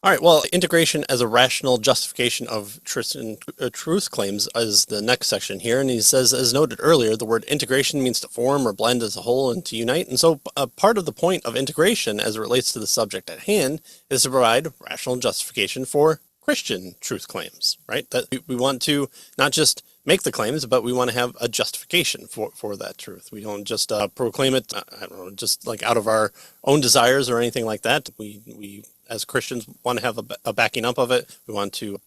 All right, well, integration as a rational justification of truth claims is the next section here. And he says, as noted earlier, the word integration means to form or blend as a whole and to unite. And so part of the point of integration as it relates to the subject at hand is to provide rational justification for Christian truth claims, right? That we want to not just make the claims, but we want to have a justification for that truth. We don't just proclaim it, I don't know, just like out of our own desires or anything like that. We as Christians want to have a backing up of it. We want to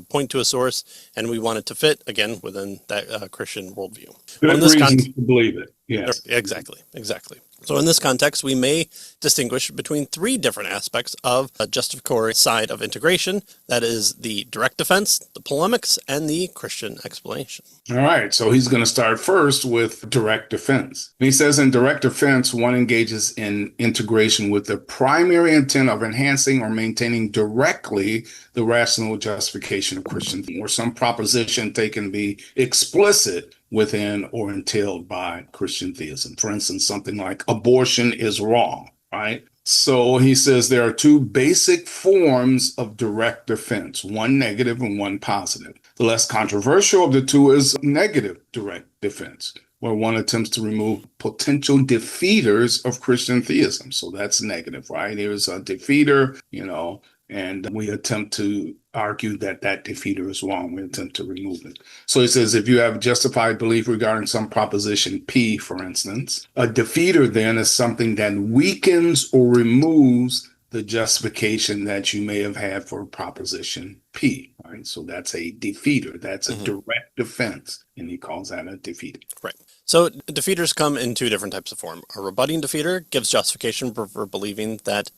point to a source, and we want it to fit, again, within that Christian worldview. Good reason to believe it. Yes. Exactly. So in this context, we may distinguish between three different aspects of a justificatory side of integration. That is the direct defense, the polemics, and the Christian explanation. All right, so he's going to start first with direct defense. And he says in direct defense, one engages in integration with the primary intent of enhancing or maintaining directly the rational justification of Christian, or some proposition taken to be explicit within or entailed by Christian theism. For instance, something like abortion is wrong, right? So he says there are two basic forms of direct defense, one negative and one positive. The less controversial of the two is negative direct defense, where one attempts to remove potential defeaters of Christian theism. So that's negative, right? There's a defeater, and we attempt to argue that defeater is wrong. We attempt to remove it. So he says, if you have justified belief regarding some proposition P, for instance, a defeater then is something that weakens or removes the justification that you may have had for proposition P, right? So that's a defeater. That's a direct defense, and he calls that a defeater. Right. So defeaters come in two different types of form. A rebutting defeater gives justification for believing that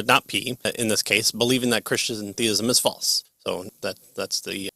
not P, in this case, believing that Christian theism is false. So that's the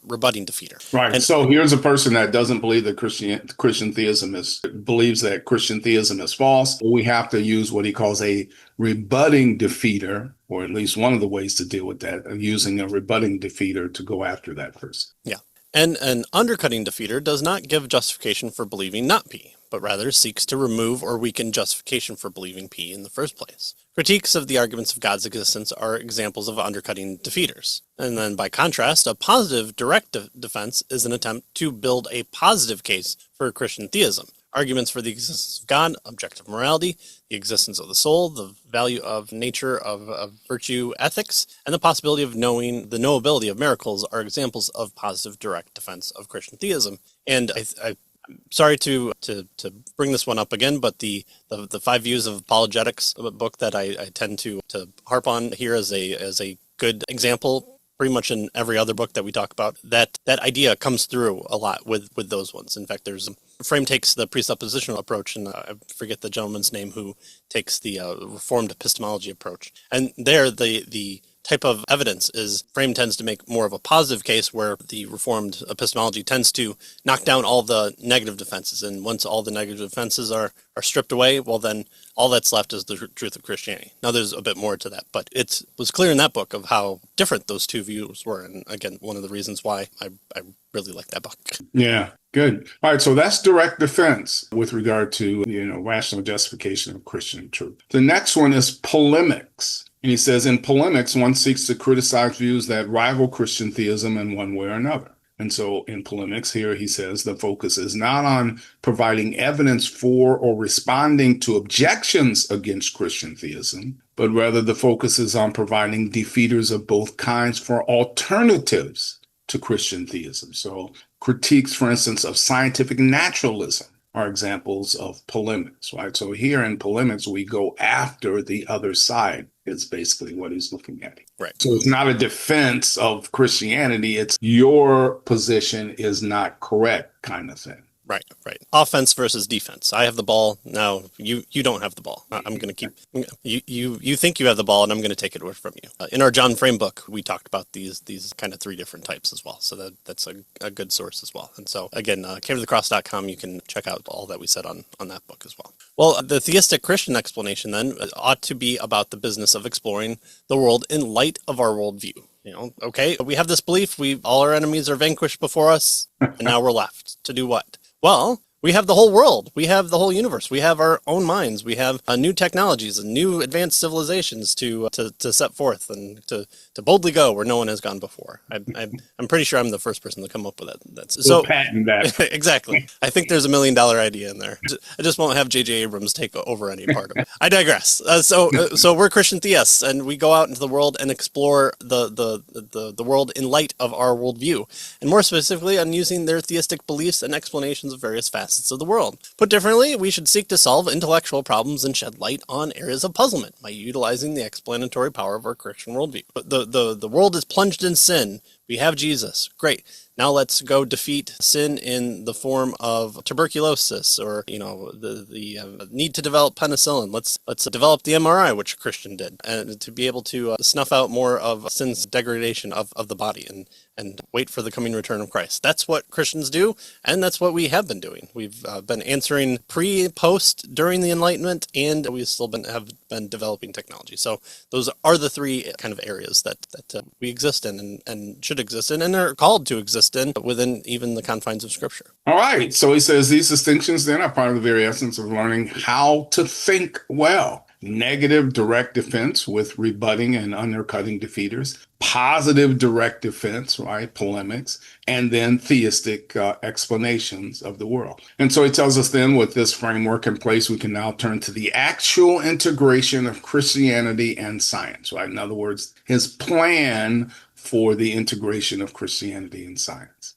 rebutting defeater. Right. And so here's a person that doesn't believe that Christian theism believes that Christian theism is false. We have to use what he calls a rebutting defeater, or at least one of the ways to deal with that, using a rebutting defeater to go after that person. Yeah. And an undercutting defeater does not give justification for believing not P, but rather seeks to remove or weaken justification for believing P in the first place. Critiques of the arguments of God's existence are examples of undercutting defeaters. And then by contrast, a positive direct defense is an attempt to build a positive case for Christian theism. Arguments for the existence of God, objective morality, the existence of the soul, the value of nature, of virtue, ethics, and the possibility of knowing the knowability of miracles are examples of positive direct defense of Christian theism. And I'm sorry to bring this one up again, but the 5 Views of Apologetics book that I tend to harp on here as a good example, pretty much in every other book that we talk about, that idea comes through a lot with those ones. In fact, Frame takes the presuppositional approach, and I forget the gentleman's name who takes the reformed epistemology approach. And there, the type of evidence is Frame tends to make more of a positive case, where the reformed epistemology tends to knock down all the negative defenses. And once all the negative defenses are stripped away, well, then all that's left is the truth of Christianity. Now, there's a bit more to that, but it was clear in that book of how different those two views were. And again, one of the reasons why I really like that book. Yeah. Good. All right. So that's direct defense with regard to, rational justification of Christian truth. The next one is polemics. And he says in polemics, one seeks to criticize views that rival Christian theism in one way or another. And so in polemics here, he says the focus is not on providing evidence for or responding to objections against Christian theism, but rather the focus is on providing defeaters of both kinds for alternatives to Christian theism. So critiques, for instance, of scientific naturalism are examples of polemics, right? So here in polemics, we go after the other side is basically what he's looking at. Right. So it's not a defense of Christianity. It's your position is not correct kind of thing. Right. Offense versus defense. I have the ball. Now you don't have the ball. I'm going to keep you think you have the ball, and I'm going to take it away from you. In our John Frame book, we talked about these kind of 3 different types as well. So that's a good source as well. And so again, caveofthecross.com, you can check out all that we said on that book as well. Well, the theistic Christian explanation then ought to be about the business of exploring the world in light of our worldview. Okay, we have this belief, all our enemies are vanquished before us, and now we're left to do what? Well, We have the whole world. We have the whole universe. We have our own minds. We have new technologies and new advanced civilizations to set forth and to boldly go where no one has gone before. I'm pretty sure I'm the first person to come up with that. We'll patent that. Exactly. I think there's $1 million idea in there. I just won't have J.J. Abrams take over any part of it. I digress. So we're Christian theists, and we go out into the world and explore the world in light of our worldview, and more specifically on using their theistic beliefs and explanations of various facets of the world. Put differently, we should seek to solve intellectual problems and shed light on areas of puzzlement by utilizing the explanatory power of our Christian worldview. But the world is plunged in sin. We have Jesus. Great. Now let's go defeat sin in the form of tuberculosis, or the need to develop penicillin. Let's develop the MRI, which a Christian did, and to be able to snuff out more of sin's degradation of the body and wait for the coming return of Christ. That's what Christians do, and that's what we have been doing. We've been answering pre, post, during the Enlightenment, and we still have been developing technology. So those are the three kind of areas that we exist in and should exist in, and are called to exist in within even the confines of Scripture. All right. So he says these distinctions then are part of the very essence of learning how to think well. Negative direct defense with rebutting and undercutting defeaters, positive direct defense, right, polemics, and then theistic explanations of the world. And so he tells us then, with this framework in place, we can now turn to the actual integration of Christianity and science, right? In other words, his plan for the integration of Christianity and science.